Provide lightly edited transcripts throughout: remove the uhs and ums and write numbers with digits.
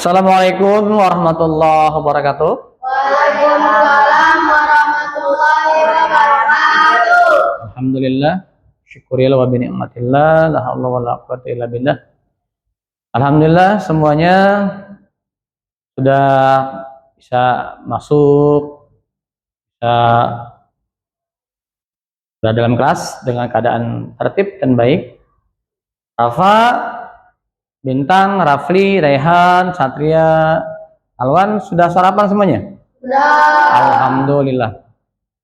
Assalamualaikum warahmatullahi wabarakatuh. Waalaikumsalam warahmatullahi wabarakatuh. Alhamdulillah, syukurillah wa bi ni'matillah, la haula wala quwwata illa billah. Alhamdulillah semuanya sudah bisa masuk, bisa berada dalam kelas dengan keadaan tertib dan baik. Rafa, Bintang, Rafli, Raihan, Satria, Alwan sudah sarapan semuanya? Sudah. Alhamdulillah.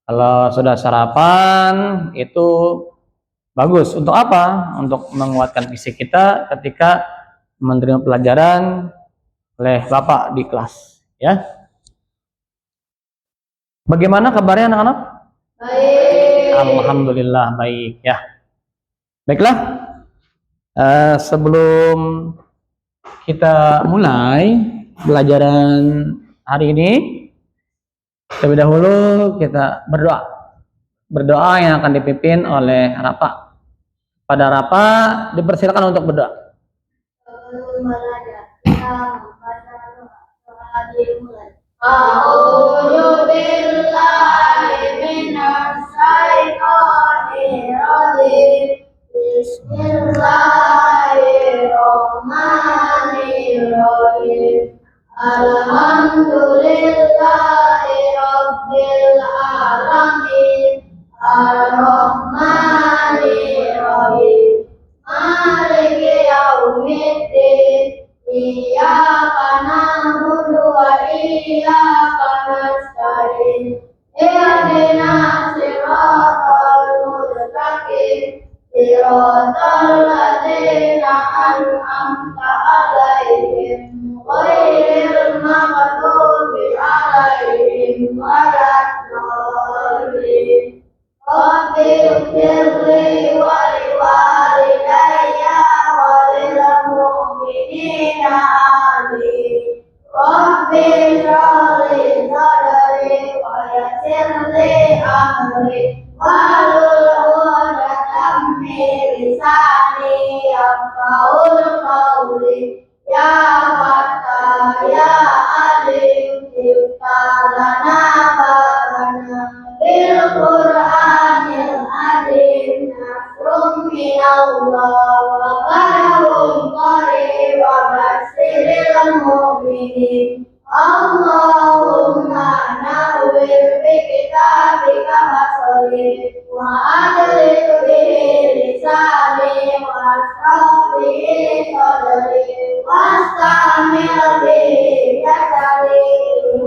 Kalau sudah sarapan itu bagus. Untuk apa? Untuk menguatkan fisik kita ketika menerima pelajaran oleh Bapak di kelas, ya. Bagaimana kabarnya anak-anak? Baik. Alhamdulillah baik, ya. Baiklah. Sebelum kita mulai pelajaran hari ini, terlebih dahulu kita berdoa. Berdoa yang akan dipimpin oleh Rafa. Pada Rafa dipersilakan untuk berdoa. A'udzu billahi minasy syaithanir rajim. Bismillahirrahmanirrahim. Alhamdulillahi rabbil alamin. Ar-Rahmanir Rahim. Maliki yaumiddin. Iyyaka na'budu wa iyyaka nasta'in. Ihdinas siratal mustaqim. Siratal ladzina an'amta 'alaihim ghairil maghdubi 'alaihim waladdallin. Rabbi ighfirli wa liwalidayya wa lil mu'minina amin. Rabbi shrah li sadri wa yassir li amri wahlul 'uqdatam min lisani yafqahul qawli. Ya Fattah ya Alim iftah lana babana bil Qur'anil azim. Nasrum minallah wa farahum qarib wa basyiril mu'minin. Allahumma nawwir bi kitabika basari wa adlik bihi lisani wa ashrah bihi sadri wastamil bihi jasadi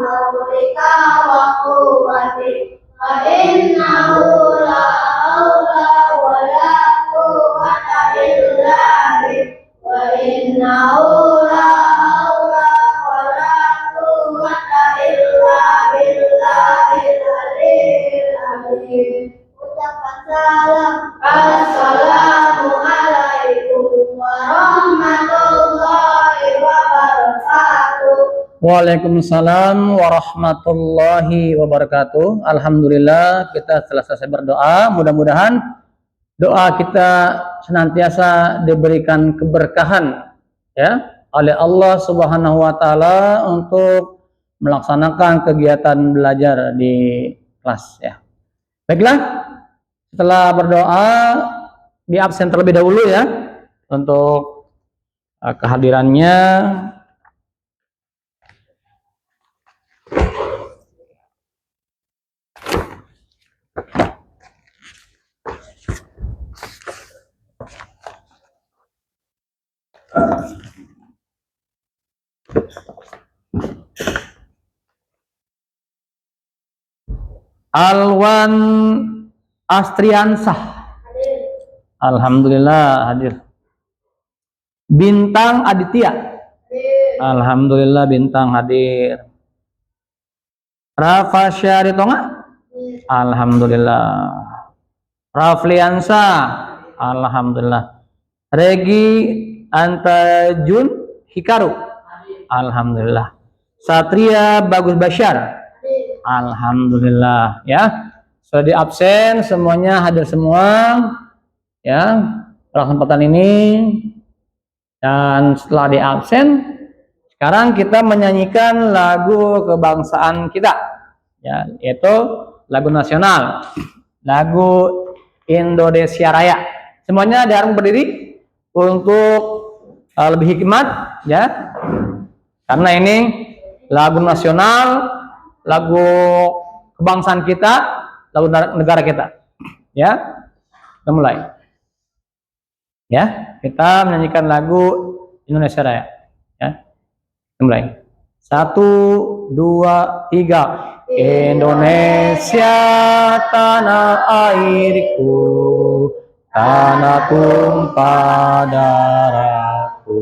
hawlika wa quwwati fa innahu la hawla wa la quwwata illa bik wa innahu la hawla wa la quwwata illa billahil aliyyil azim. Ucapkan salam. Assalamualaikum warahmatullahi wabarakatuh. Waalaikumsalam warahmatullahi wabarakatuh. Alhamdulillah kita telah selesai berdoa. Mudah-mudahan doa kita senantiasa diberikan keberkahan, ya, oleh Allah Subhanahu wa taala untuk melaksanakan kegiatan belajar di kelas, ya. Baiklah, setelah berdoa di absen terlebih dahulu, ya, untuk kehadirannya. Alwan Astriansah. Alhamdulillah hadir. Bintang Aditya. Alhamdulillah Bintang hadir. Rafa Syaritonga. Alhamdulillah. Rafliansa. Alhamdulillah. Regi Antajun Hikaru. Alhamdulillah. Satria Bagus Basyar. Alhamdulillah, ya. Sudah di absen semuanya, hadir semua, ya, pada kesempatan ini. Dan setelah di absen Sekarang kita menyanyikan lagu kebangsaan kita, ya, yaitu lagu nasional, lagu Indonesia Raya. Semuanya diharapkan berdiri untuk lebih hikmat, ya, karena ini lagu nasional, lagu kebangsaan kita, lagu negara kita, ya. Kita mulai, ya, kita menyanyikan lagu Indonesia Raya, ya. Mulai. 1, 2, 3. Indonesia tanah airku, tanah tumpah darahku.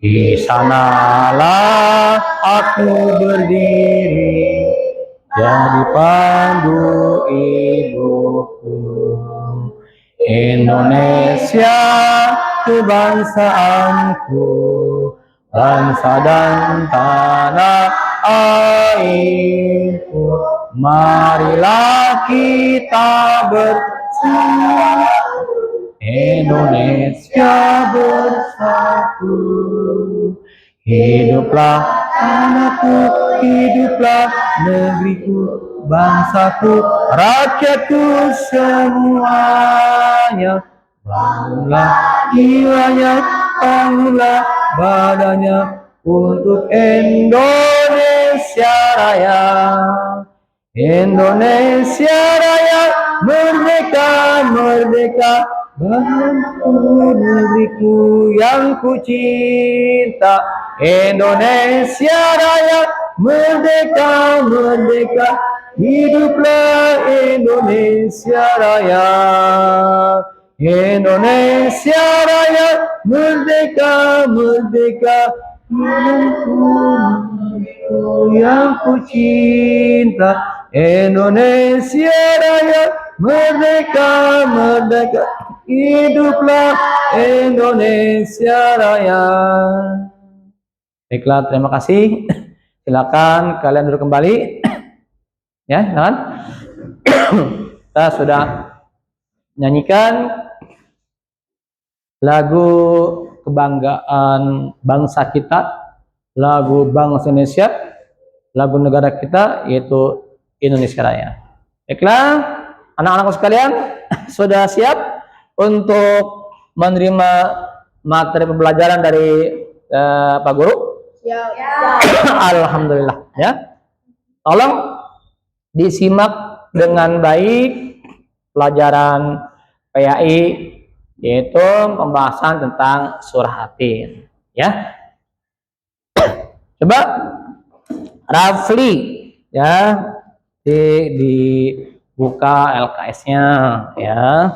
Di sanalah aku berdiri, jadi pandu ibuku. Indonesia kebangsaanku, bangsa dan tanah airku, marilah kita bersatu, Indonesia bersatu. Hiduplah tanahku, hiduplah negeriku, bangsaku, rakyatku semuanya. Bangunlah jiwanya, bangunlah badannya untuk Indonesia Raya. Indonesia Raya, merdeka, merdeka, bangsaku, negeriku yang ku cinta. Indonesia Raya, merdeka, merdeka, hiduplah Indonesia Raya. Indonesia Raya, merdeka, merdeka, yang ku cinta. Indonesia Raya, merdeka, merdeka, hiduplah Indonesia Raya. Baiklah, terima kasih. Silakan kalian duduk kembali. Ya, silakan. Kita sudah nyanyikan lagu kebanggaan bangsa kita, lagu bangsa Indonesia, lagu negara kita, yaitu Indonesia Raya. Baiklah, anak-anakku sekalian, sudah siap untuk menerima materi pembelajaran dari Pak Guru? Ya. Alhamdulillah, ya. Tolong disimak dengan baik pelajaran PAI, yaitu pembahasan tentang surah Atin, ya. Coba Rafli, ya, dibuka LKS-nya, ya.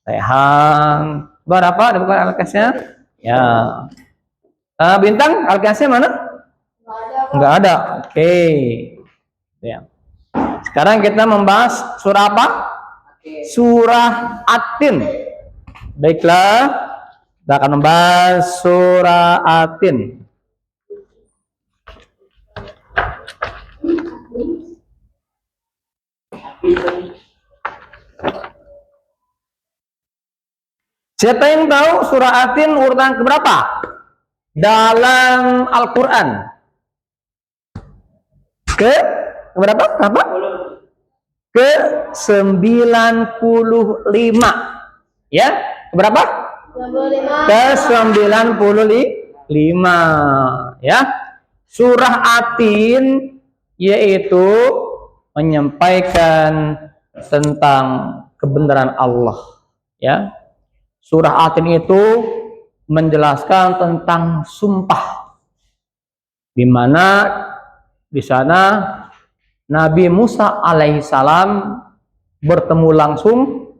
Rehan, berapa dibuka LKS-nya? Ya. Bintang, LKS-nya mana? Enggak ada. Oke. Ya. Sekarang kita membahas surah apa? Surah Atin. Baiklah, kita akan membahas surah Atin. Siapa yang tahu surah Atin urutan keberapa dalam Al-Quran? Keberapa? Apa? Ke-95. Ya, berapa? 95. Ke-95, ya. Surah Atin yaitu menyampaikan tentang kebenaran Allah, ya. Surah Atin itu menjelaskan tentang sumpah, di mana di sana Nabi Musa alaihissalam bertemu langsung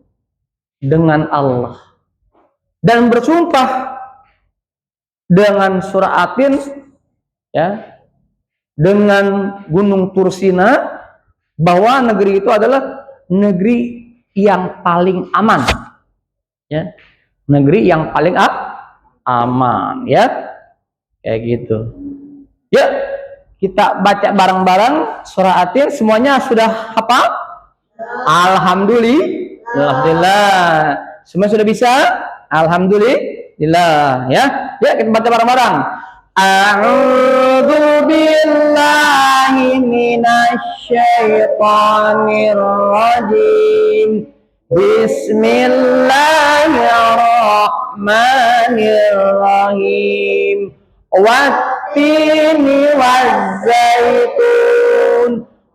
dengan Allah dan bersumpah dengan surah Atin, ya, dengan Gunung Tursina, bahwa negeri itu adalah negeri yang paling aman, ya, negeri yang paling aman, ya, kayak gitu. Ya, kita baca bareng-bareng surah Atin. Semuanya sudah hafal? Alhamdulillah. Semua sudah bisa? Alhamdulillah, ya. Ya, kita baca bareng-bareng. A'udzu billahi minasy syaithanir rajim. Bismillahirrahmanirrahim. Wattini wazzaitun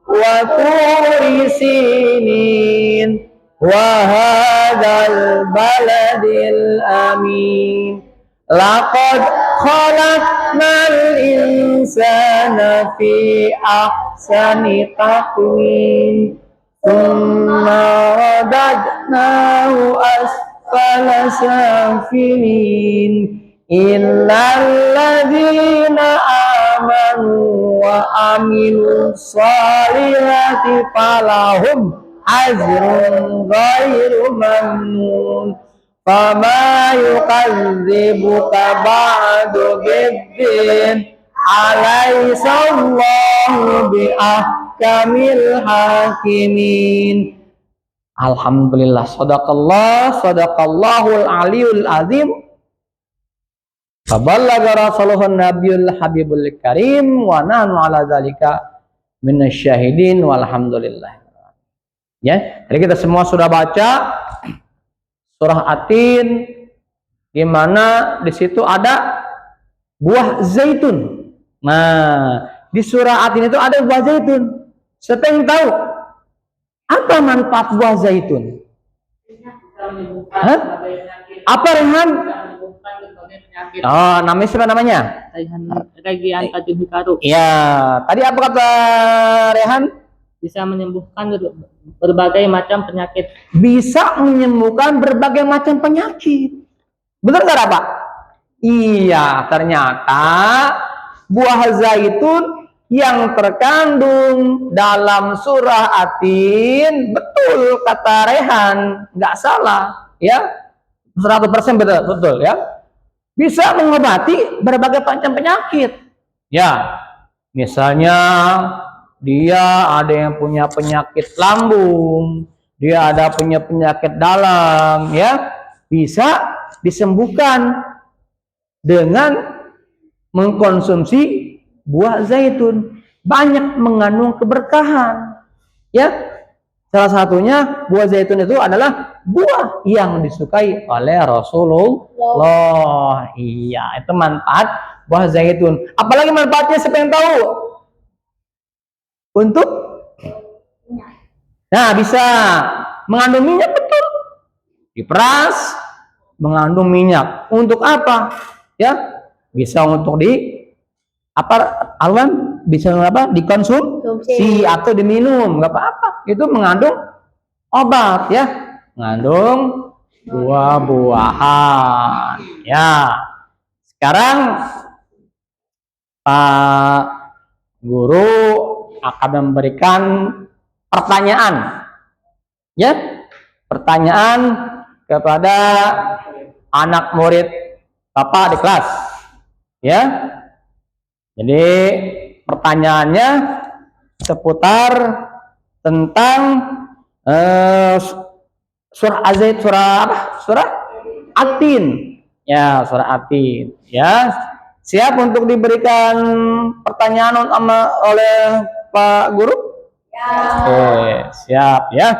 wa turi sinin wa hadzal baladil amin. Laqad khalaqnal insana fi ahsani taqwim. Thumma radadnahu asfala safilin. Illal ladzina amanu wa amilus solihati falahum ajrun ghairu mamnun. Fama yukadzibuka ba'du biddin. Alaihissallahu biahkamil hakimin. Alhamdulillah. Sadaqallahul aliyul azim. Faballagha rasuluhun nabiyul habibul karim. Wa nahnu ala dzalika minasyahidin. Walhamdulillah. Ya, jadi kita semua sudah baca surah Atin, di mana di situ ada buah zaitun. Nah, di surah Atin itu ada buah zaitun. Siapa yang tahu apa manfaat buah zaitun? Hah? Apa Rehan? Oh, namanya siapa namanya? Rayhan Tanjung Hikaru. Iya, tadi apa kata Rehan? Bisa menyembuhkan berbagai macam penyakit. Bisa menyembuhkan berbagai macam penyakit. Benar nggak Pak? Iya, ternyata buah zaitun yang terkandung dalam surah Atin, betul kata Rehan, nggak salah, ya, 100% betul ya. Bisa mengobati berbagai macam penyakit. Ya, misalnya dia ada yang punya penyakit lambung, dia ada punya penyakit dalam, ya, bisa disembuhkan dengan mengkonsumsi buah zaitun. Banyak mengandung keberkahan, ya. Salah satunya buah zaitun itu adalah buah yang disukai oleh Rasulullah. Iya, itu manfaat buah zaitun. Apalagi manfaatnya siapa yang tahu? Untuk, nah, bisa mengandung minyak, betul, diperas mengandung minyak. Untuk apa? Ya, bisa untuk bisa apa, dikonsumsi atau diminum, nggak apa-apa. Itu mengandung obat, ya, mengandung buah-buahan. Ya, sekarang Pak Guru akan memberikan pertanyaan, ya, pertanyaan kepada anak murid Bapak di kelas, ya. Jadi pertanyaannya seputar tentang surah Azait, surah apa? Surah Atin, ya, surah Atin, ya. Siap untuk diberikan pertanyaan oleh Pak Guru? Ya. Oke, siap ya.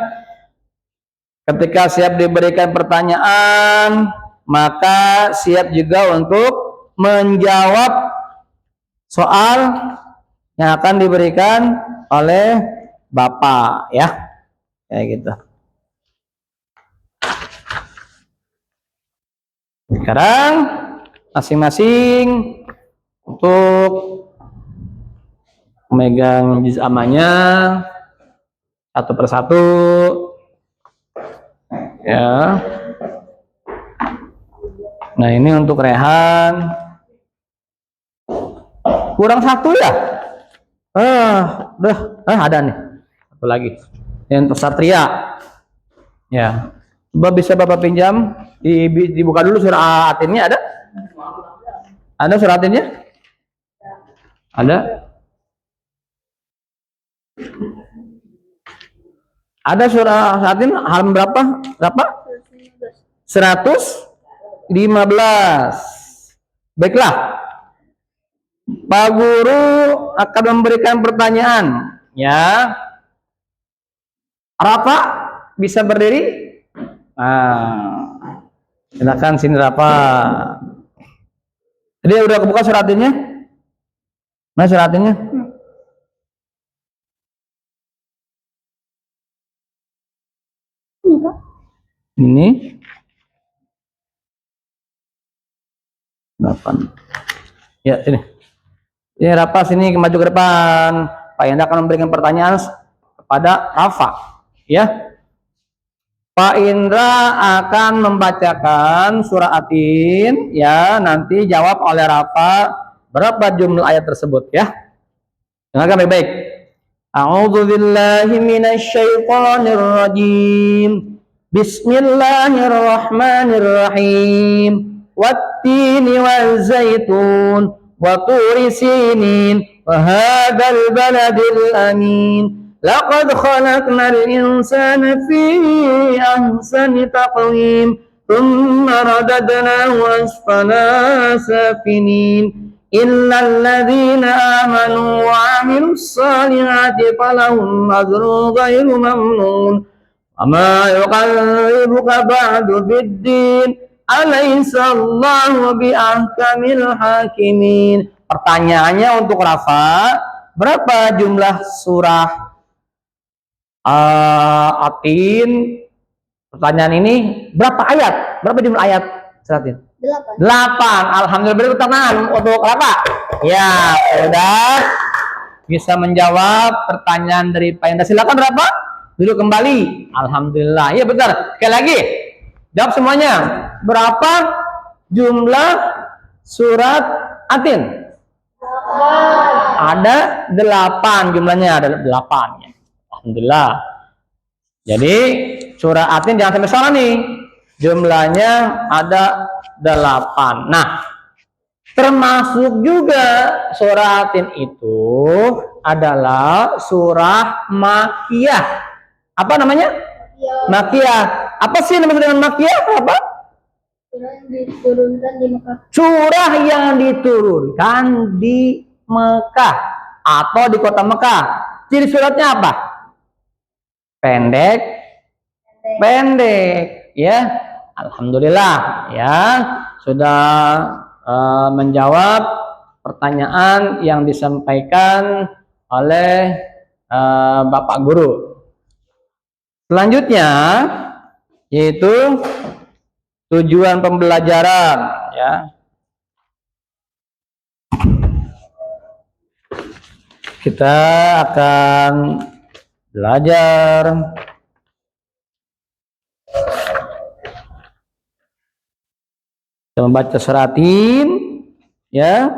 Ketika siap diberikan pertanyaan, maka siap juga untuk menjawab soal yang akan diberikan oleh Bapak, ya. Kayak gitu. Sekarang masing-masing untuk memegang juz amanya satu persatu, ya. Nah, ini untuk Rehan kurang satu ya. Ada nih satu lagi. Ini untuk Satria, ya. Coba bisa Bapak pinjam, dibuka dulu surah Atinnya. Ada surah Atinnya? Ada surah Atin halaman berapa? 115. Baiklah. Pak Guru akan memberikan pertanyaan. Ya. Rafa bisa berdiri? Nah, silakan sini Rafa. Jadi udah kebuka suratinnya? Mana suratinnya? Ini 8. Ya, sini. Ini Rafa sini maju ke depan. Pak Yanda akan memberikan pertanyaan kepada Rafa. Ya. Pak Indra akan membacakan surah Atin, ya, nanti jawab oleh Rafa berapa jumlah ayat tersebut, ya. Dengarkan baik-baik. A'udzubillahi minasyaitonir rajim. Bismillahirrahmanirrahim. Wattini wazaitun wa turi sinin wa hadzal baladil amin. Laqad khalaqnal insana fi ahsani taqwim. Thumma radadnahu asfala safilin. Illal ladzina amanu wa 'amilus shalihati falahum ajrun ghairu mamnun. Wa ma yuqarribuka ba'du bid-din. Alaysa Allahu biahkamil hakimin. Pertanyaannya untuk Rafa, berapa jumlah surah Atin? Pertanyaan ini berapa ayat? Berapa jumlah ayat? 8. Alhamdulillah, beri tangan untuk Rafa. Ya, sudah bisa menjawab pertanyaan dari Pak Yanda. Silakan Rafa, duduk kembali. Alhamdulillah. Iya benar. Sekali lagi, jawab semuanya. Berapa jumlah surat Atin? Ada 8 jumlahnya, ada 8 ya. Alhamdulillah. Jadi surah Atin jangan sampai salah nih. Jumlahnya ada 8. Nah, termasuk juga surah Atin itu adalah surah Makkiyah. Apa namanya? Makkiyah. Apa sih namanya dengan Makkiyah? Apa? Surah yang diturunkan di Mekah. Surah yang diturunkan di Mekah atau di kota Mekah. Ciri suratnya apa? Pendek, ya. Alhamdulillah, ya, sudah menjawab pertanyaan yang disampaikan oleh Bapak Guru. Selanjutnya yaitu tujuan pembelajaran, ya. Kita akan belajar membaca suratin, ya.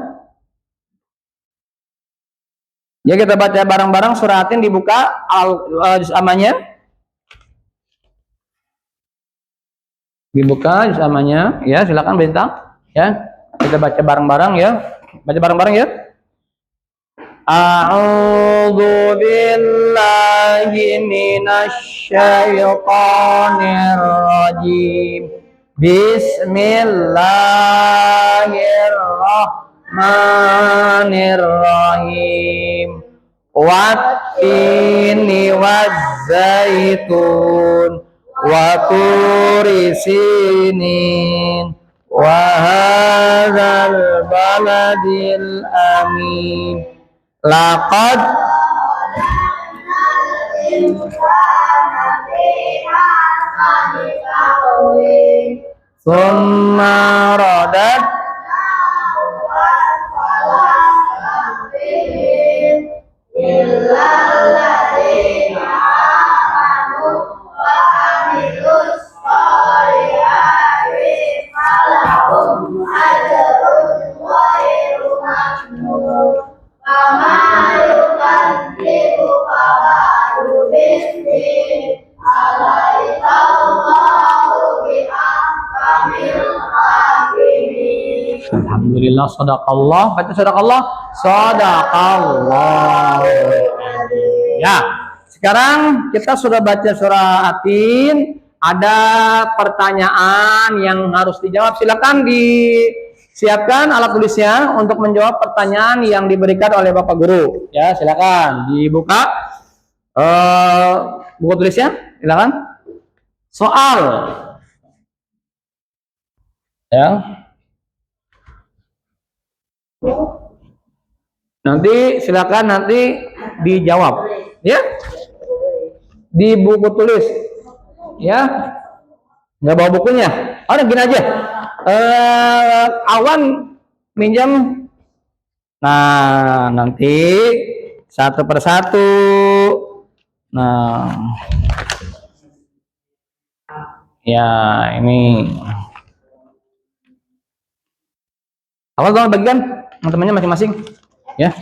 Ya, kita baca bareng-bareng suratin, dibuka juz amanya. Dibuka juz amanya, ya, silakan bintang, ya. Kita baca bareng-bareng, ya. Baca bareng-bareng, ya. A'udzu billahi minasy syaithanir rajim. Bismillahirrahmanirrahim. Wattini wazzaitun wa turi sinin wa hadzal baladil amin. Laqad summa radat Alhamdulillah, sadaqallah. Baca sadaqallah. Sadaqallah. Ya, sekarang kita sudah baca surah Atin. Ada pertanyaan yang harus dijawab. Silakan siapkan alat tulisnya untuk menjawab pertanyaan yang diberikan oleh Bapak Guru. Ya, silakan dibuka buku tulisnya, silakan. Soal. Ya. Nanti silakan dijawab, ya. Di buku tulis, ya. Nggak bawa bukunya. Oh, gini aja. Awan minjam. Nah, nanti satu persatu. Nah, ya ini. Awal dong bagian teman-temannya masing-masing, ya.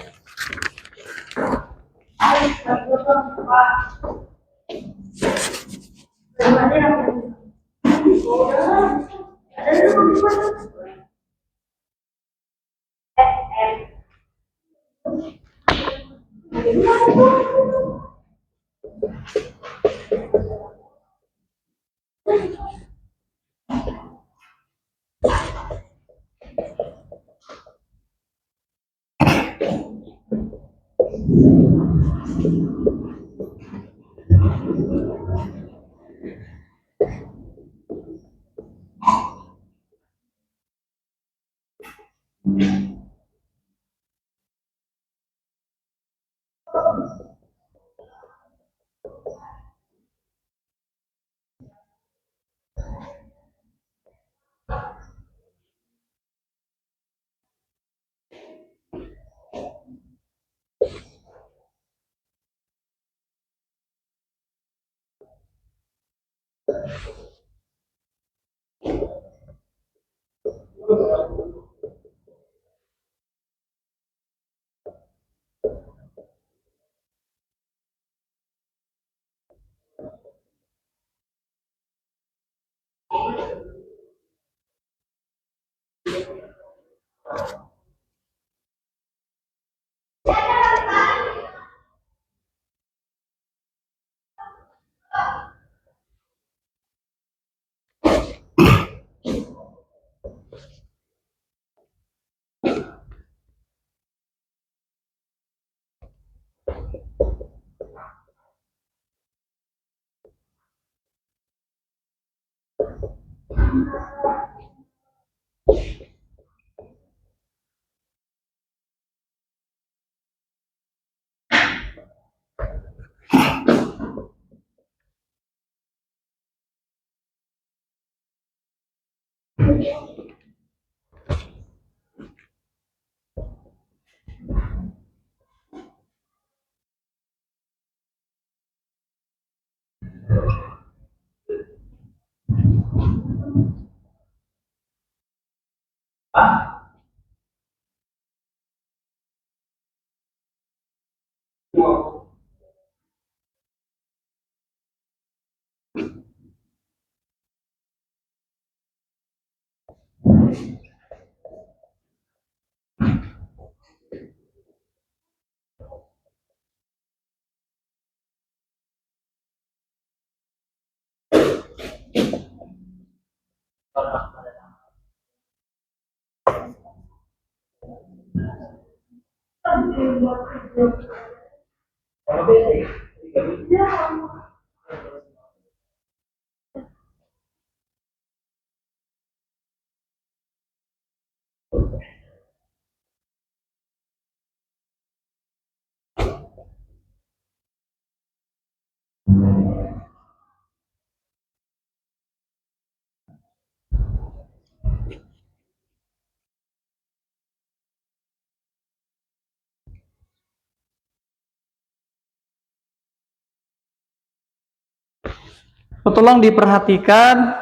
Tolong diperhatikan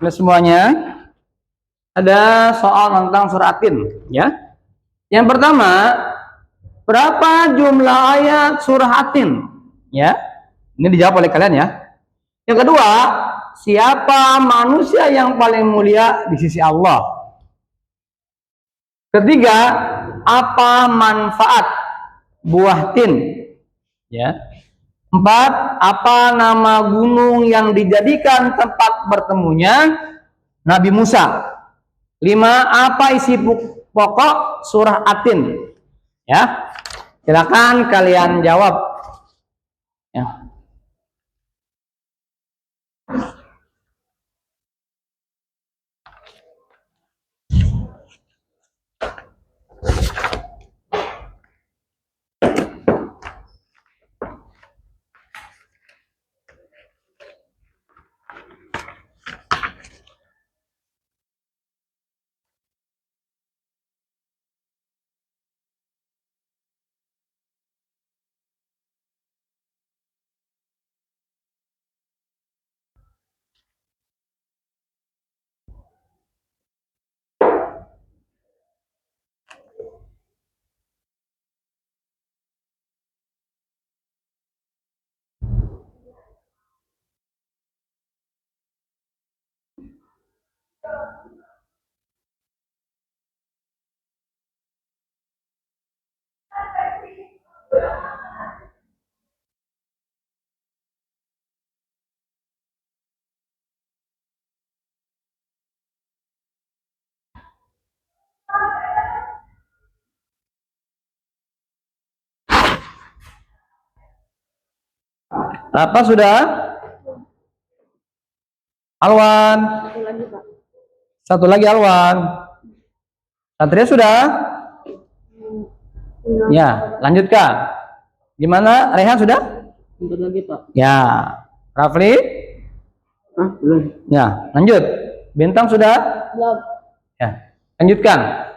oleh semuanya. Ada soal tentang suratin, ya. Yang pertama, berapa jumlah ayat surah Atin? Ya. Ini dijawab oleh kalian, ya. Yang kedua, siapa manusia yang paling mulia di sisi Allah? Ketiga, apa manfaat buah tin? Ya. 4. Apa nama gunung yang dijadikan tempat bertemunya Nabi Musa? 5. Apa isi pokok surah Atin? Ya, silakan kalian jawab. Ya. Apa sudah? Alwan. Satu lagi, Pak. Satu lagi Alwan. Satria sudah? Ya, lanjutkan. Gimana? Rehan sudah? Bentar lagi, Pak. Ya. Rafli? Belum. Ya, lanjut. Bintang sudah? Belum. Ya, lanjutkan.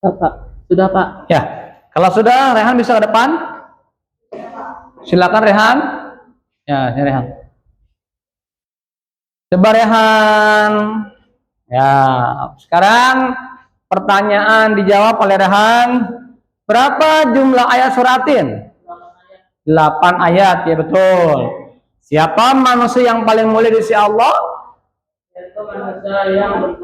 Pak. Sudah, Pak. Ya. Kalau sudah, Rehan bisa ke depan. Silakan Rehan. Ya, ini Rehan. Coba Rehan. Ya, sekarang pertanyaan dijawab oleh Rehan. Berapa jumlah ayat suratin? 8 ayat, ya betul. Siapa manusia yang paling mulia di sisi Allah? Yaitu manusia yang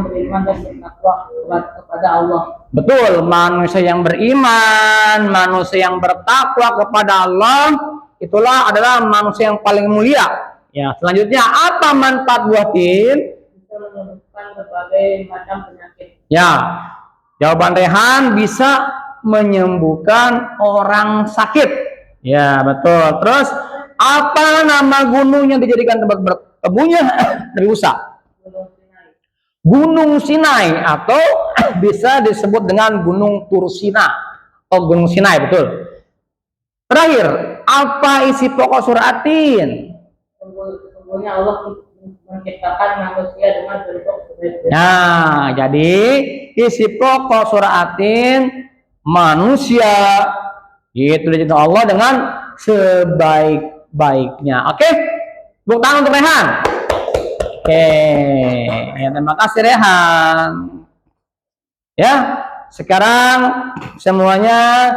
beriman dan bertakwa kepada Allah. Betul, manusia yang beriman, manusia yang bertakwa kepada Allah, itulah adalah manusia yang paling mulia. Ya, selanjutnya apa manfaat buah tin? Bisa menyembuhkan berbagai macam penyakit. Ya, jawaban Rehan bisa menyembuhkan orang sakit. Ya, betul. Terus apa nama gunung yang dijadikan tempat bertemunya Nabi Musa? Gunung Sinai atau bisa disebut dengan Gunung Tursina atau Gunung Sinai, betul. Terakhir, apa isi pokok surah Atin? Sesungguhnya Allah menciptakan manusia dengan bentuk berbeda. Nah, jadi isi pokok surah Atin manusia itu diciptakan Allah dengan sebaik-baiknya. Oke, tepuk tangan untuk Rehan. Oke, ya, terima kasih Rehan. Ya, sekarang semuanya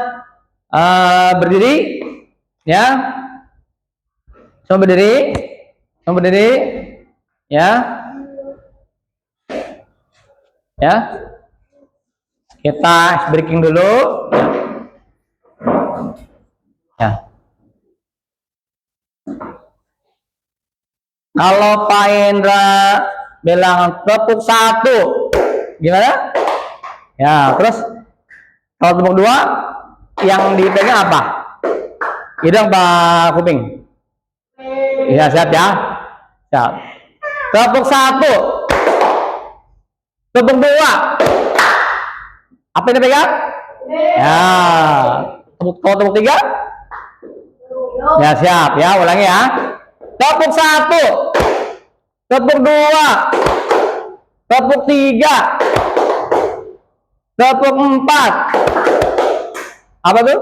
berdiri, ya. Semua berdiri, ya. Ya, kita breaking dulu. Ya. Kalau Pak Indra bilang tepuk 1, gimana? Ya, terus kalau tepuk 2, yang dipegang apa? Hidung Pak Kuping. Iya, siap ya. Siap. Tepuk 1. Tepuk 2. Apa yang dipegang? Ya. Tepuk 3. Ya, siap ya. Ulangi ya. Tepuk 1. Tepuk 2. Tepuk 3. Tepuk 4. Apa tuh?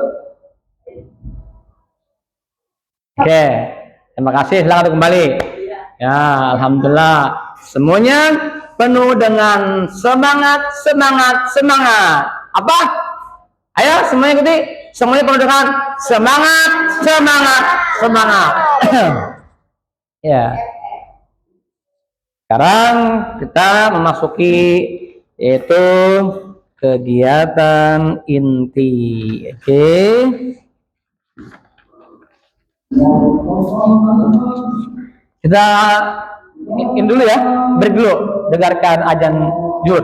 Oke. Terima kasih. Silakan kembali. Ya, alhamdulillah. Semuanya penuh dengan semangat. Apa? Ayo semuanya ikuti. Semuanya penuh dengan semangat. Ya. Sekarang kita memasuki yaitu kegiatan inti. Oke. Kita in dulu ya, break dulu, dengarkan azan zuhur.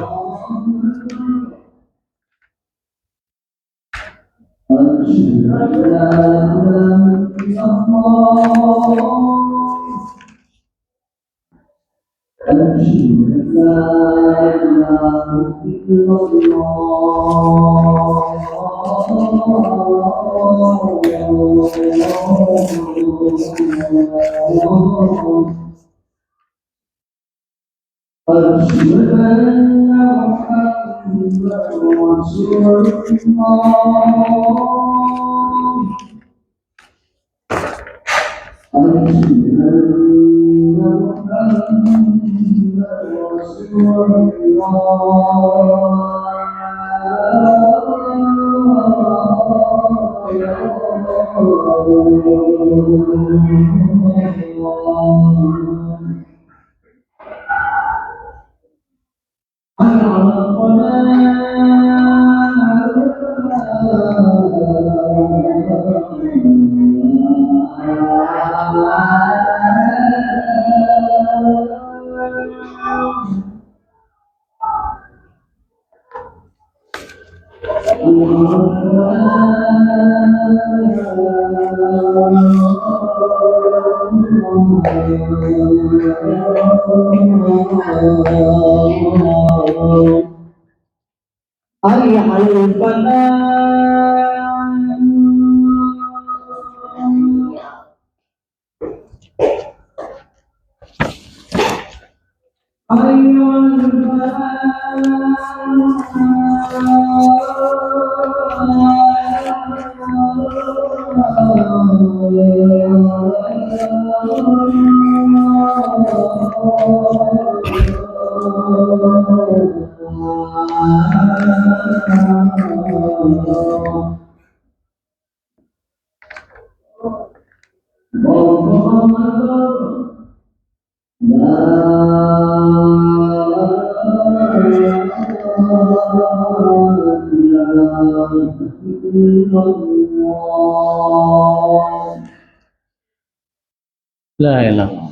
La ilaha.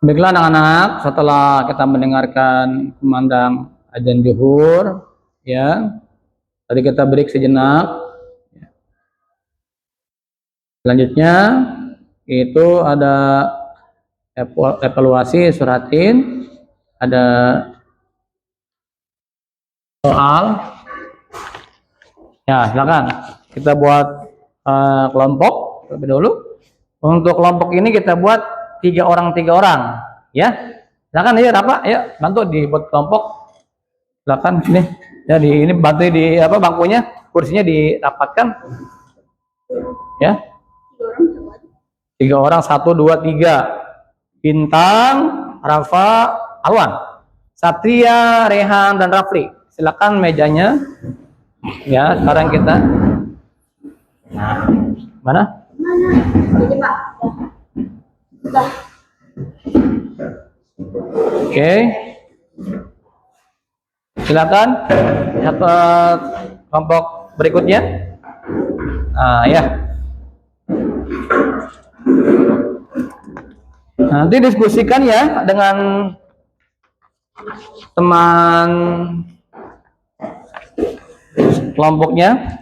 Baiklah anak-anak, setelah kita mendengarkan kumandang azan zuhur, ya, tadi kita break sejenak. Selanjutnya itu ada evaluasi suratin, ada soal. Ya, silakan kita buat kelompok terlebih dahulu. Untuk kelompok ini kita buat 3 orang, ya. Silakan ya, Rafa, ayo bantu dibuat kelompok. Silakan sini. Jadi ini bantu di apa bangkunya, kursinya dirapatkan. Ya. 3 orang, 1, 2, 3. Bintang, Rafa, Alwan, Satria, Rehan, dan Rafli. Silakan mejanya. Ya, sekarang kita. Nah, mana? Jadi Pak. Sudah. Oke. Silakan dapat kelompok berikutnya. Nah, ya. Nanti diskusikan ya dengan teman kelompoknya.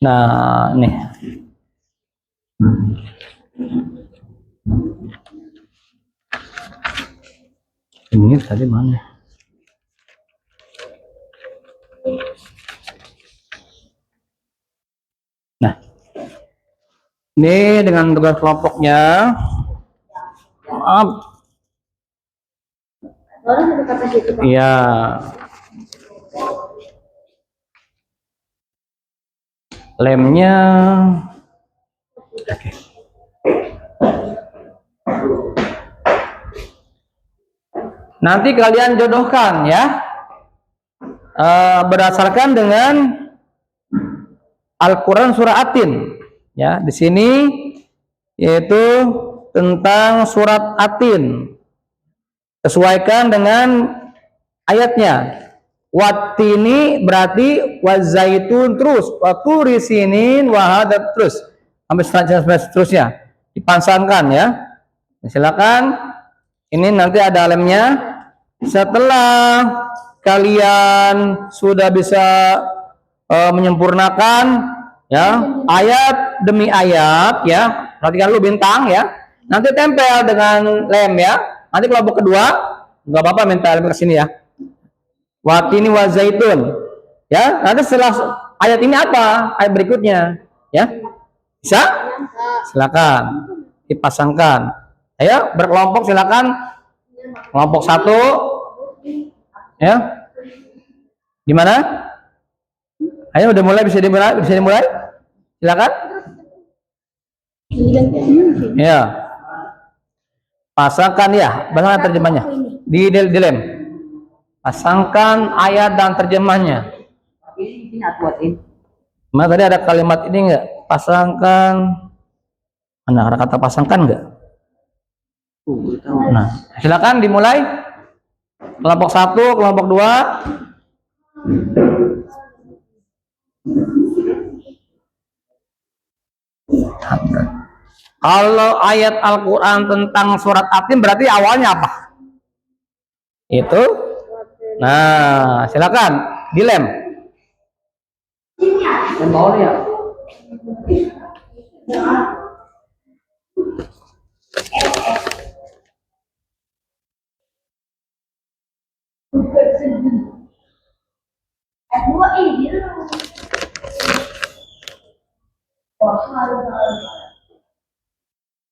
Nah, nih. Ini tadi mana? Nah, ini dengan tugas kelompoknya. Maaf. Iya. Lemnya. Oke. Nanti kalian jodohkan ya. Berdasarkan dengan Al-Quran surah Atin. Ya, di sini yaitu tentang surat Atin. Sesuaikan dengan ayatnya. Wattini berarti wazaitun terus, waturi sinin wahadat terus sampai seterusnya dipasangkan ya. Silakan, ini nanti ada lemnya. Setelah kalian sudah bisa menyempurnakan ya ayat demi ayat ya, perhatikan lu bintang ya, nanti tempel dengan lem ya. Nanti kelompok kedua nggak apa-apa minta lem ke sini ya. Watini wa zaitun. Ya, nanti setelah ayat ini apa? Ayat berikutnya, ya. Bisa? Silakan dipasangkan. Ayo berkelompok silakan. Kelompok 1. Ya. Gimana? Ayo udah mulai, bisa dimulai? Silakan. Ya. Pasangkan ya, bahasa terjemahnya. Di lem. Pasangkan ayat dan terjemahnya. Mana tadi ada kalimat ini enggak? Pasangkan. Mana ada kata pasangkan enggak? Nah, silakan dimulai. Kelompok 1, kelompok 2. Kalau ayat Al-Quran tentang surat Atin berarti awalnya apa? Itu. Nah, silakan dilem. Bawah ya.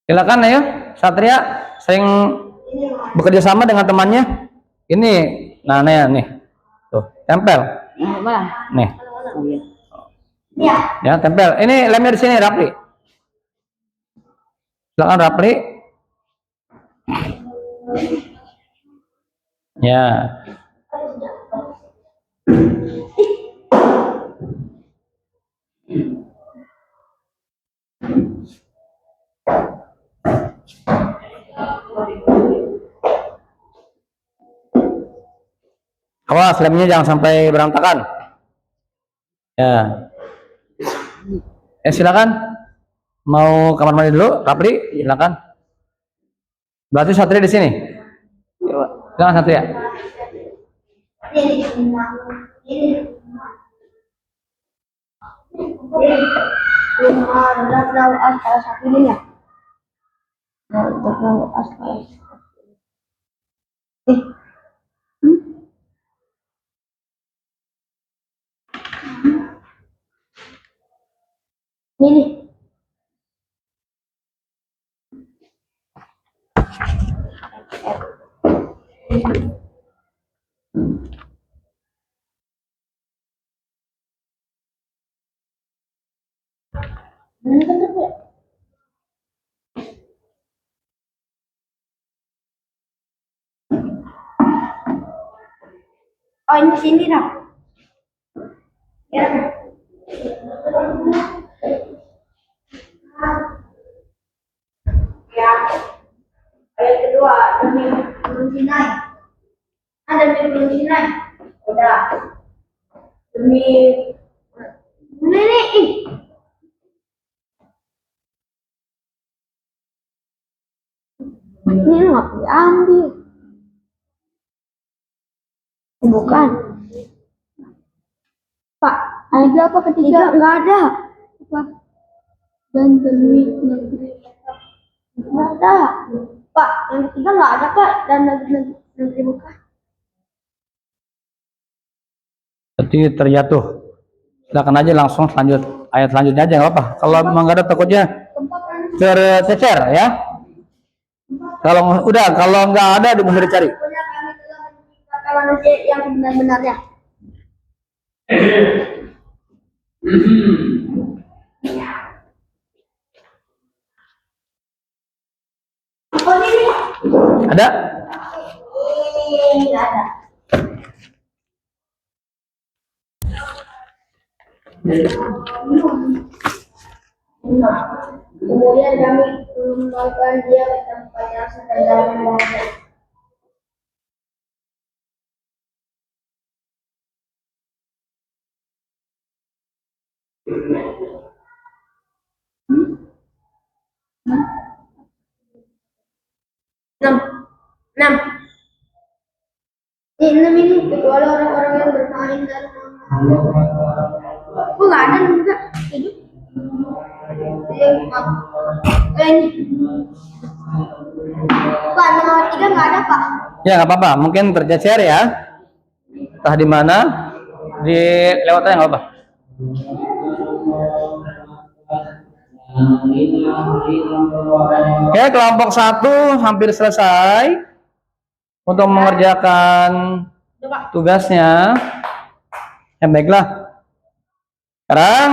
Silakan ya, Satria sering bekerja sama dengan temannya. Ini, nah nih, tuh tempel. Nih, ya tempel. Ini lemnya di sini, Rapli. Silakan Rapli. Ya. Awas lemnya jangan sampai berantakan. Ya. Silakan. Mau kamar mandi dulu, Rapli? Silakan. Berarti Satria di sini. Silakan Satria. Ini. Oh, ini sini dah. Ya. Ya. Ayat kedua, demi Gunung Sinai. Demi Gunung Sinai. Udah. Demi ini. Ini nggak diambil. Bukan. Pak, ada apa ketiga? Nggak ada. Apa? Dan demi negeri. Nggak ada. Pak, yang ketiga nggak ada Pak. Dan negeri bukan. Berarti terjatuh. Silakan aja langsung lanjut ayat selanjutnya aja nggak apa. Kalau memang nggak ada takutnya tercecer ya. Kalau udah, kalau nggak ada bisa dicari. Pokoknya kami telah menciptakan manusia yang benar-benarnya. Apa ini? Ada? Ini nggak ada. Kemudian kami mengembalikan dia ke tempat yang sedang mendarat. Enam. Ini kecuali orang-orang yang bermain dan kok nggak ada juga hidup. Ini Pak, nomor 3 nggak ada Pak. Ya nggak apa-apa, mungkin tercecer ya. Entah di mana, di lewatnya nggak apa. Oke, kelompok 1 hampir selesai untuk mengerjakan tugasnya. Ya baiklah. Sekarang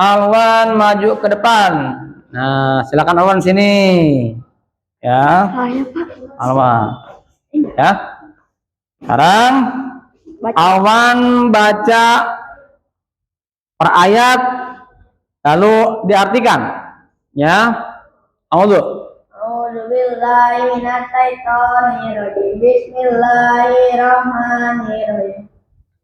Alwan maju ke depan. Nah, silakan Alwan sini. Ya. Saya Pak. Alwan. Ya. Sekarang Alwan baca per ayat lalu diartikan. Ya. Auzu. A'udzubillahi minasyaitonirrajim. Bismillahirrahmanirrahim.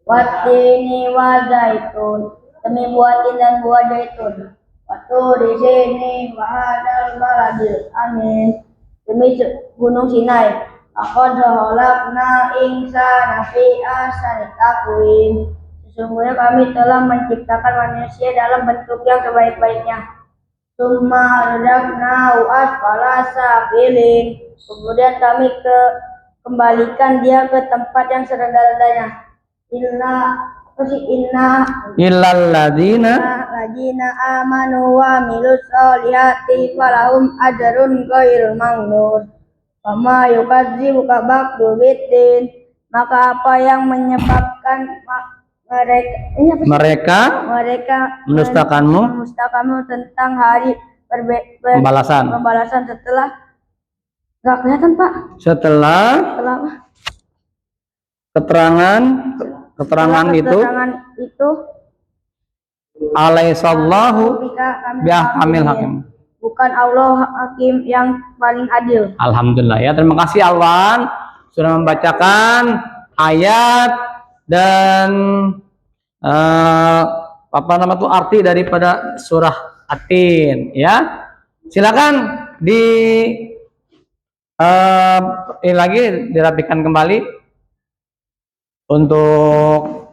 Wattini wa zaitun. Demi buah tin dan buah zaitun. Waturi sini wa hadal baladil amin. Demi gunung Sinai. Laqad khalaqna insana fi ahsani taqwim. Sesungguhnya kami telah menciptakan manusia dalam bentuk yang sebaik-baiknya. Summa radaknahu asfala safilin. Kemudian kami kembalikan dia ke tempat yang serendah-rendahnya. Illal ladzina amanu wa amilus solihati falahum ajrun ghairul mamnun. Fama yukadzibuka ba'du biddin. Maka apa yang menyebabkan mereka mendustakanmu tentang hari pembalasan setelah nggak kelihatan Pak, setelah keterangan itu alaihissallahu biahkamil hakim, bukan Allah hakim yang paling adil. Alhamdulillah ya, terima kasih Alwan sudah membacakan ayat dan arti daripada surah At-Tin ya. Silakan ini lagi dirapikan kembali untuk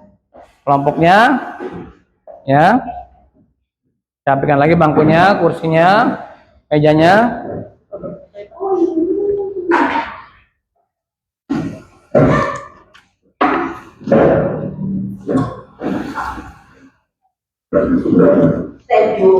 kelompoknya ya. Rapikan lagi bangkunya, kursinya, mejanya. Thank you.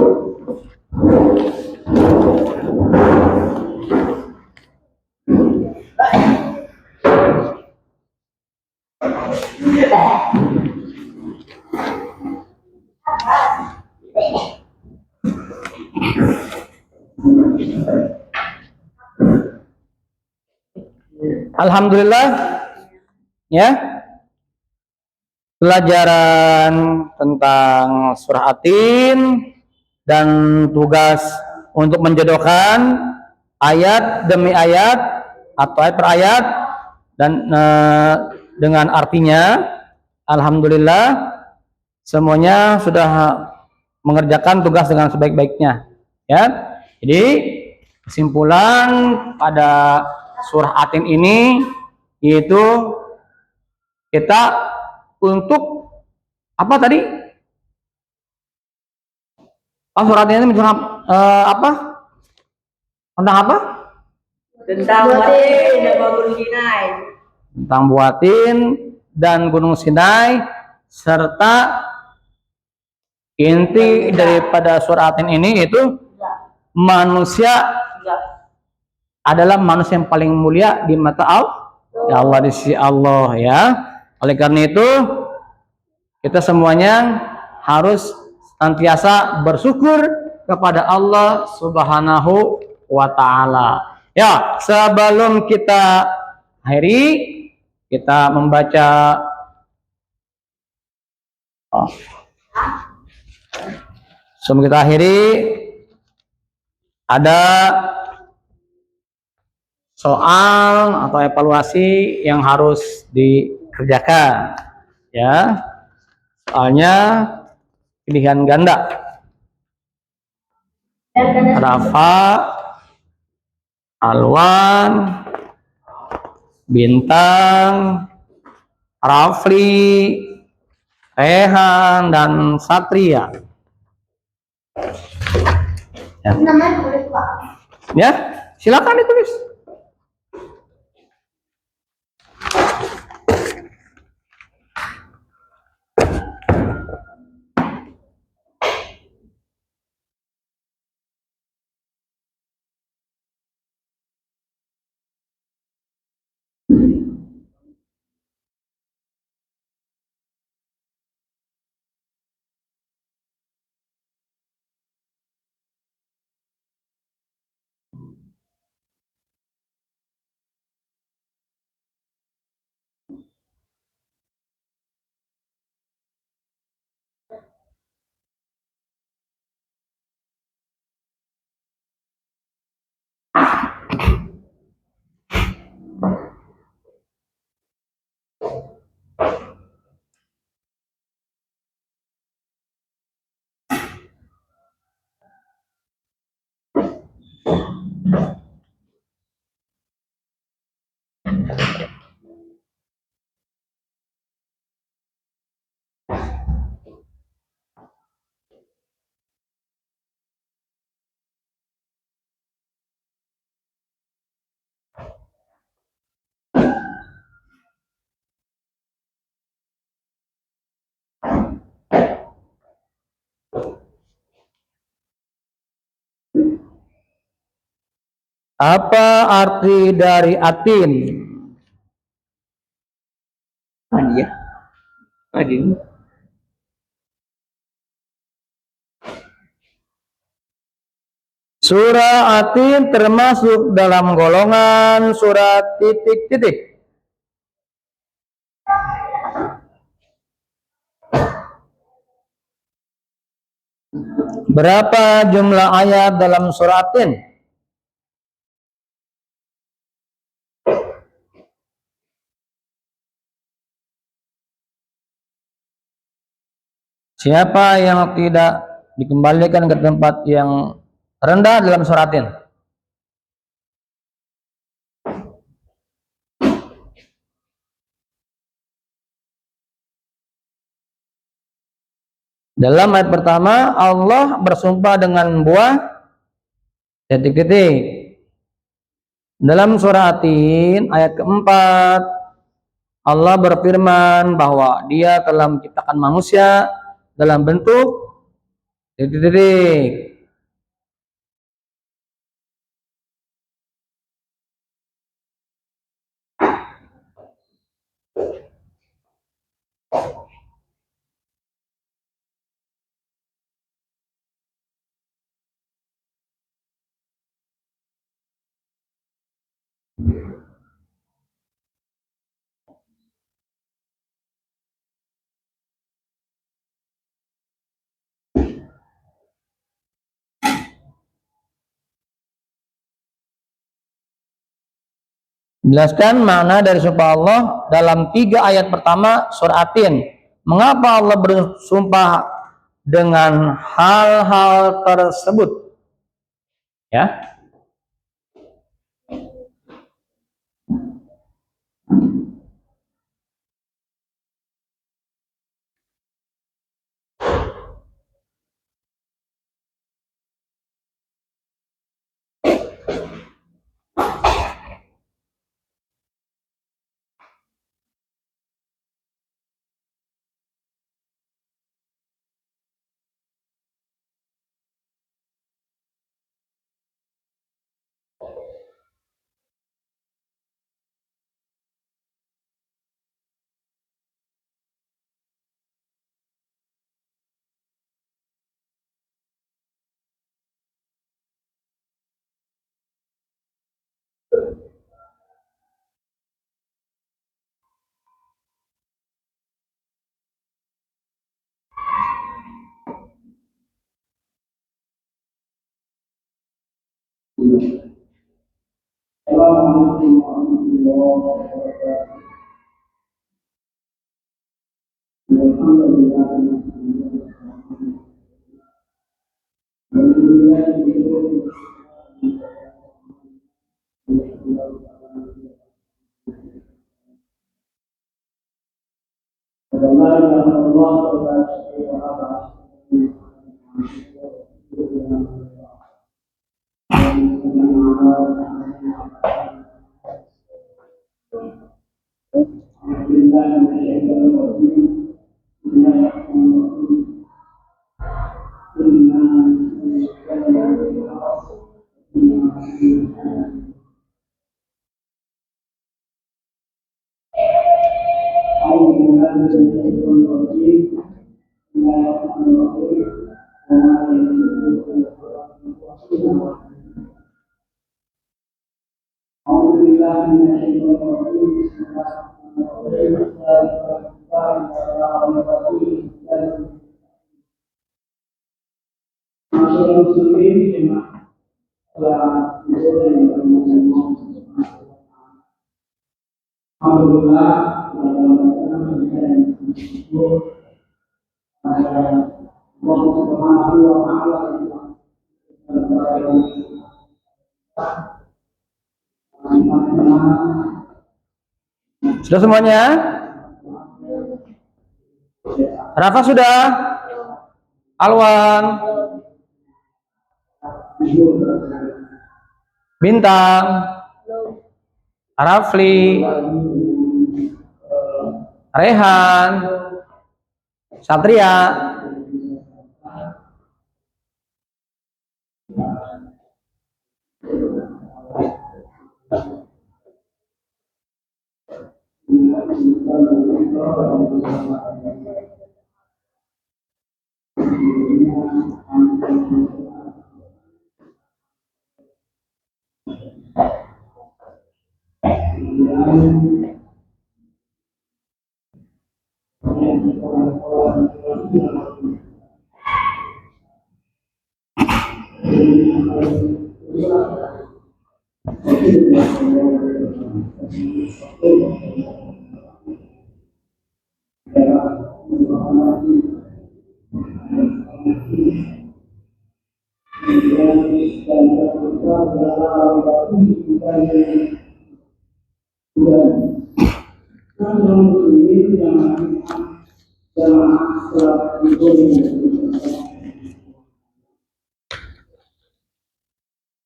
Alhamdulillah ya. pelajaran tentang surah Atin dan tugas untuk menjodohkan ayat demi ayat atau ayat per ayat dan dengan artinya. Alhamdulillah semuanya sudah mengerjakan tugas dengan sebaik-baiknya, ya. Jadi kesimpulan pada surah Atin ini yaitu kita untuk apa tadi? Surah Atin ini tentang apa? Tentang apa? Tentang Watin dan Gunung Sinai. Tentang Buatin dan Gunung Sinai, serta inti daripada surah Atin ini yaitu manusia adalah manusia yang paling mulia di mata Allah, di sisi Allah, ya. Oleh karena itu kita semuanya harus senantiasa bersyukur kepada Allah Subhanahu wa Ta'ala. Ya, sebelum kita akhiri, kita membaca sebelum kita akhiri ada soal atau evaluasi yang harus dikerjakan, ya. Soalnya pilihan ganda. Rafa, Alwan, Bintang, Rafli, Rehan, dan Satria. Ya, ya, silakan ditulis. Apa arti dari Atin? Adin. Adin. Surah Atin termasuk dalam golongan surat titik-titik. Berapa jumlah ayat dalam surah Atin? Siapa yang tidak dikembalikan ke tempat yang rendah dalam surah Atin? Dalam ayat pertama Allah bersumpah dengan buah titik-titik. Dalam surah Atin ayat keempat Allah berfirman bahwa Dia telah menciptakan manusia dalam bentuk titik-titik. Jelaskan makna dari sumpah Allah dalam 3 ayat pertama surah Atin. Mengapa Allah bersumpah dengan hal-hal tersebut? Ya. Sudah semuanya? Rafa sudah? Alwan? Bintang? Rafli? Rehan? Satria?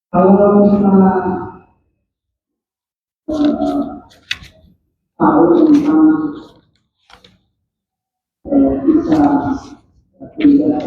Kalau kita tahu tentang bisa tidak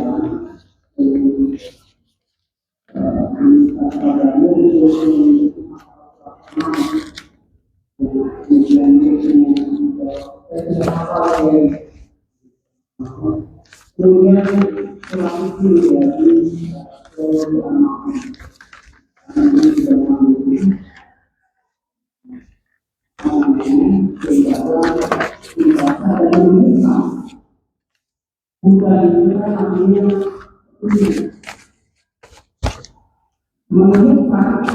menemukan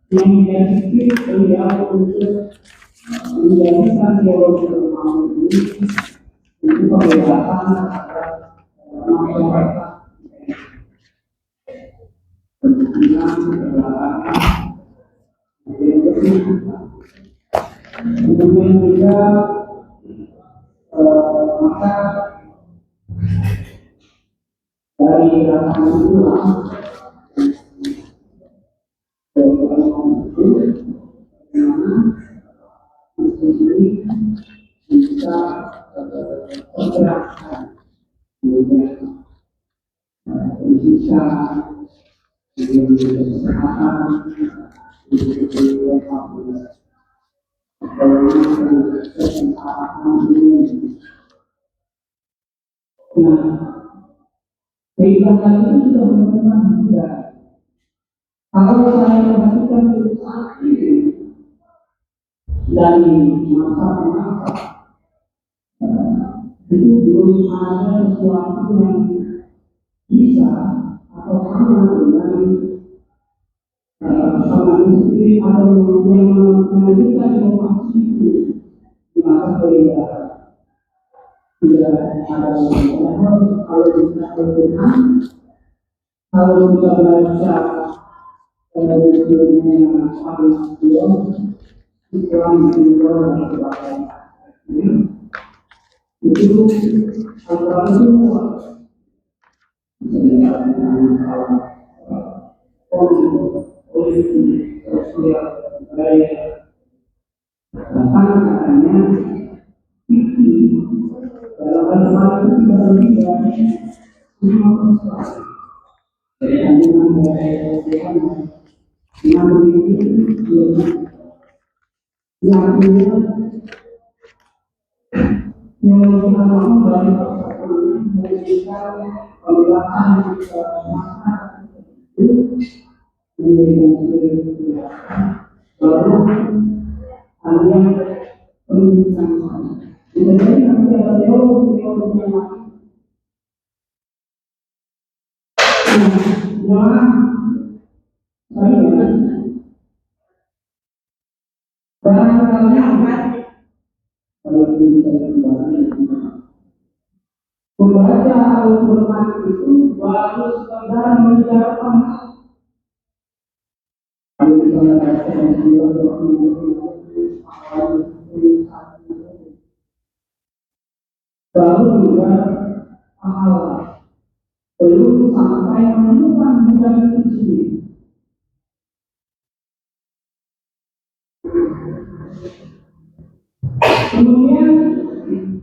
yang menjadi beliau untuk menjadikan teologi kemanusiaan ini untuk pembebasan terhadap masyarakat kemudian kemudian juga maka dari rasa itulah bisa bergerakkan bisa kesehatan nah kehidupan ini sudah berkembang juga. Kalau saya perhatikan saat ini dari masa ke masa itu belum ada sesuatu yang bisa atau sama dengan sama disiplin atau yang memberikan inovasi itu di masa kehidupan. Tidak ada kalau bisa berkenan, kalau bisa belajar dunia yang paling beliau Islam juga dan sebagainya. Itu antara semua katanya dalam hal itu tidak lebih dari 5%. Dari kandungan dari Tuhan yang memiliki yang artinya yang Allah dari memberikan pembebasan masyarakat itu menjadi baru hanya pendidikan. Jadi nanti ada teologi yang lain. Barangkali amat kalau kita membaca Al-Quran itu baru sekadar menjawab baru juga pahala belum sampai menemukan bukan itu sendiri. Kemudian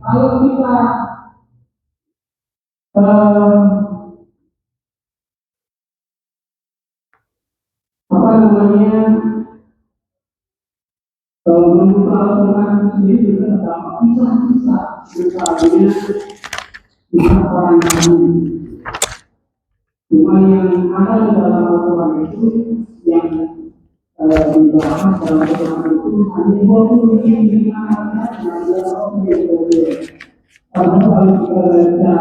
kalau kita apa namanya membuka Al-Quran sendiri juga terdapat kisah-kisah misalnya kisah orang kami. Cuma yang ada di dalam Al-Quran itu yang dibahas dalam Al-Quran itu hanya 20 yang dikatakan adalah kalau kita baca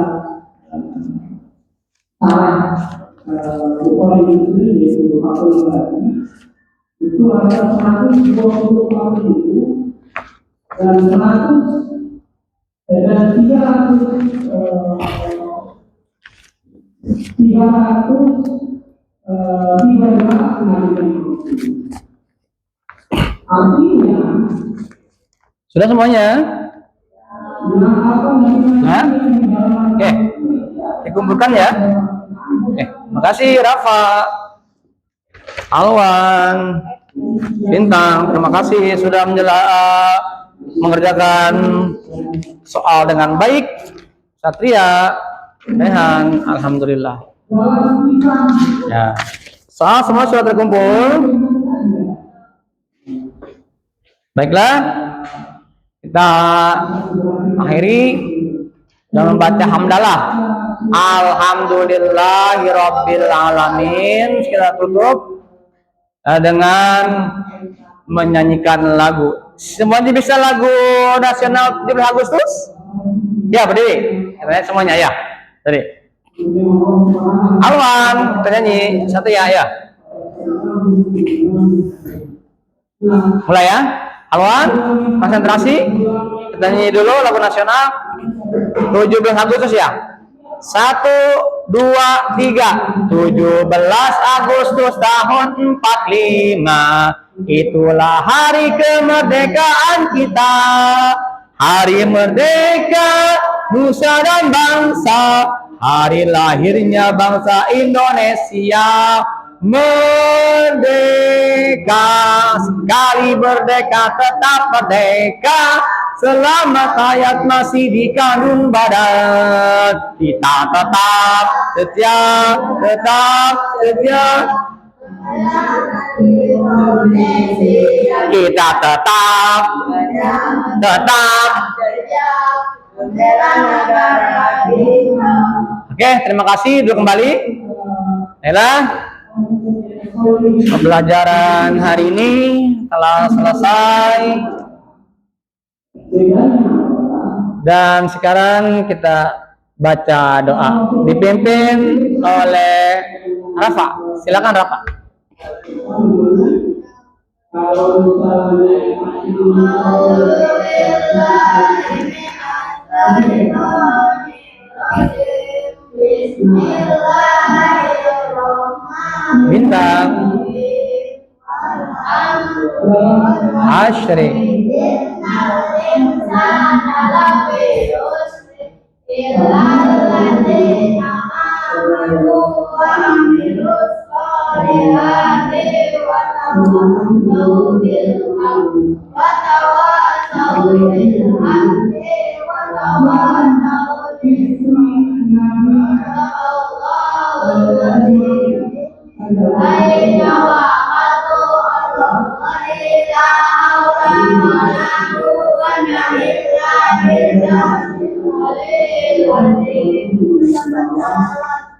sarah Bukhari itu yaitu Fathul Bari itu ada 124 ribu dan 313 artinya Sudah semuanya? Nah, oke, dikumpulkan ya. Makasih Rafa, Alwan, Bintang, terima kasih sudah mengerjakan soal dengan baik. Satria, Rehan, alhamdulillah. Ya, soal semua sudah terkumpul. Baiklah, kita akhiri dengan membaca hamdalah. Alhamdulillahirabbil alamin. Kita tutup dengan menyanyikan lagu. Semuanya bisa lagu nasional 17 Agustus? Ya, berdiri. Semuanya ya. Tadi. Alwan, kita nyanyi satu ya, ya. Mulai ya. Haluan, konsentrasi. Kita nyanyi dulu lagu nasional 17 Agustus ya. 1, 2, 3. 17 Agustus tahun 45. Itulah hari kemerdekaan kita. Hari merdeka nusa dan bangsa. Hari lahirnya bangsa Indonesia. Merdeka, sekali merdeka tetap merdeka. Selamat hayat masih di kandung badan. Kita tetap setia, kita tetap Oke, terima kasih. Dulu kembali. Baiklah, pembelajaran hari ini telah selesai. Dan sekarang kita baca doa dipimpin oleh Rafa. Silakan Rafa. Bintang Asyri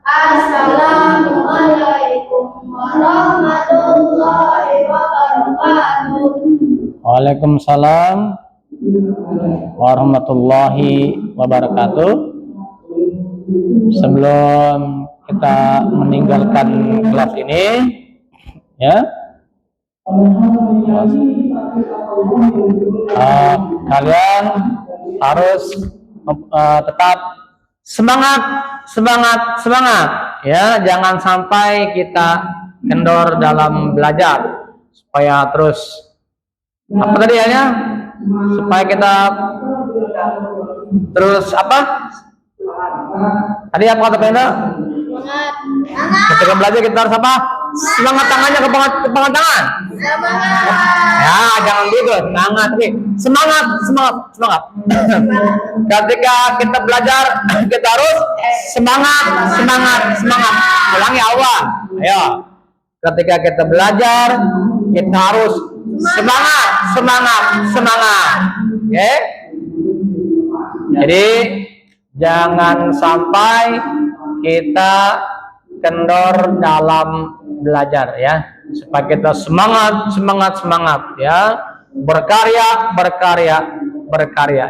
Assalamualaikum warahmatullahi wabarakatuh. Waalaikumsalam warahmatullahi wabarakatuh. Sebelum kita meninggalkan kelas ini, ya, kalian harus tetap semangat, ya. Jangan sampai kita kendor dalam belajar, supaya terus apa tadi ya? Supaya kita terus apa? Tadi apa kata Penda? Ketika belajar kita harus apa? Semangat tangannya ke tangan. Ya, jangan gitu. Semangat, tapi semangat. Ketika kita belajar, kita harus semangat. Ulangi Allah. Ayo. Ketika kita belajar, kita harus semangat. Oke? Jadi jangan sampai kita kendor dalam belajar, ya. Supaya kita semangat ya. Berkarya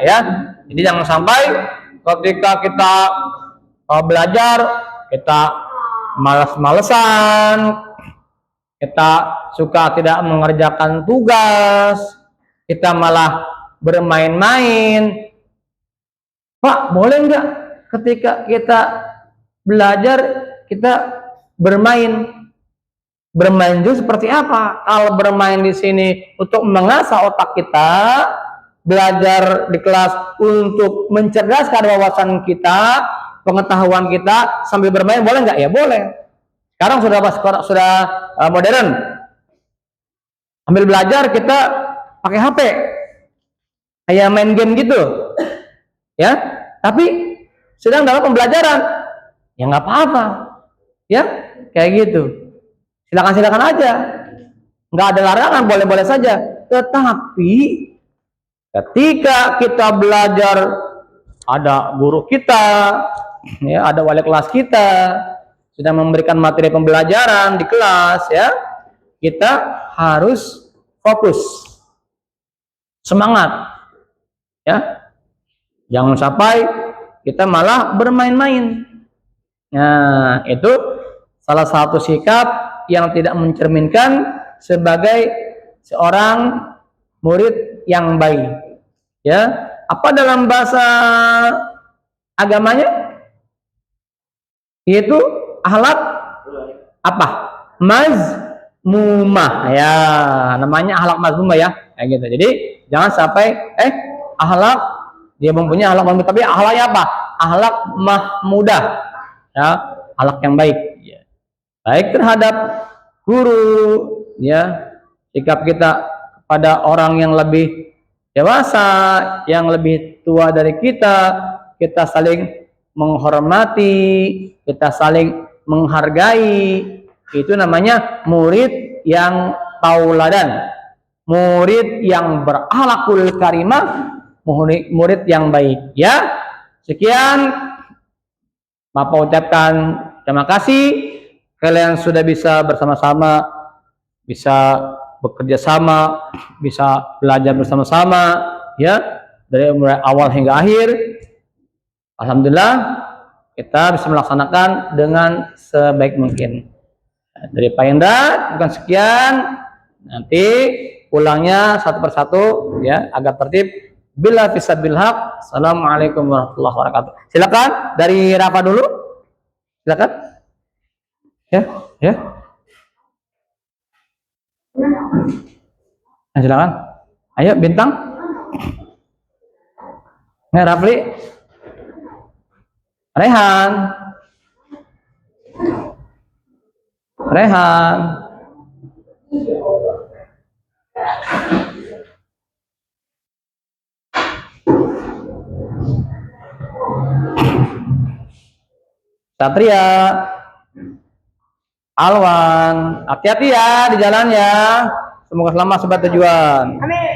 ya. Jadi jangan sampai ketika kita belajar kita malas-malesan, kita suka tidak mengerjakan tugas, kita malah bermain-main. Pak, boleh nggak ketika kita belajar kita bermain? Bermain itu seperti apa? Kalau bermain di sini untuk mengasah otak kita, belajar di kelas untuk mencerdaskan wawasan kita, pengetahuan kita sambil bermain, boleh nggak? Ya boleh. Sekarang sudah modern. Ambil belajar kita pakai HP, kayak main game gitu, ya. Tapi sedang dalam pembelajaran, ya nggak apa-apa, ya, kayak gitu. Silakan aja, nggak ada larangan, boleh-boleh saja. Tetapi ketika kita belajar, ada guru kita, ya, ada wali kelas kita sudah memberikan materi pembelajaran di kelas, ya, kita harus fokus, semangat, ya. Jangan sampai kita malah bermain-main. Nah, itu salah satu sikap yang tidak mencerminkan sebagai seorang murid yang baik. Ya, apa dalam bahasa agamanya? Yaitu akhlak apa? Mazmumah. Ya, namanya akhlak mazmumah ya. Kayak gitu. Jadi jangan sampai akhlak dia mempunyai akhlak mazmumah, tapi akhlaknya apa? Akhlak mahmudah. Ya, akhlak yang baik. Ya. Baik terhadap guru, ya. Sikap kita kepada orang yang lebih dewasa, yang lebih tua dari kita saling menghormati, kita saling menghargai. Itu namanya murid yang tauladan, murid yang berakhlakul karimah, murid yang baik. Ya, sekian Bapak ucapkan terima kasih. Kalian sudah bisa bersama-sama, bisa bekerja sama, bisa belajar bersama-sama, ya, dari mulai awal hingga akhir. Alhamdulillah kita bisa melaksanakan dengan sebaik mungkin. Dari Pak Indra bukan sekian, nanti ulangnya satu persatu ya agar tertib. Bila fisad bilhaq. Assalamualaikum warahmatullahi wabarakatuh. Silakan dari Rafa dulu. Silakan. Ya. Nah, silakan. Ayo Bintang. Nah, Rafli. Rehan. Satria. Alwan, hati-hati ya di jalan ya. Semoga selamat sampai tujuan. Amin.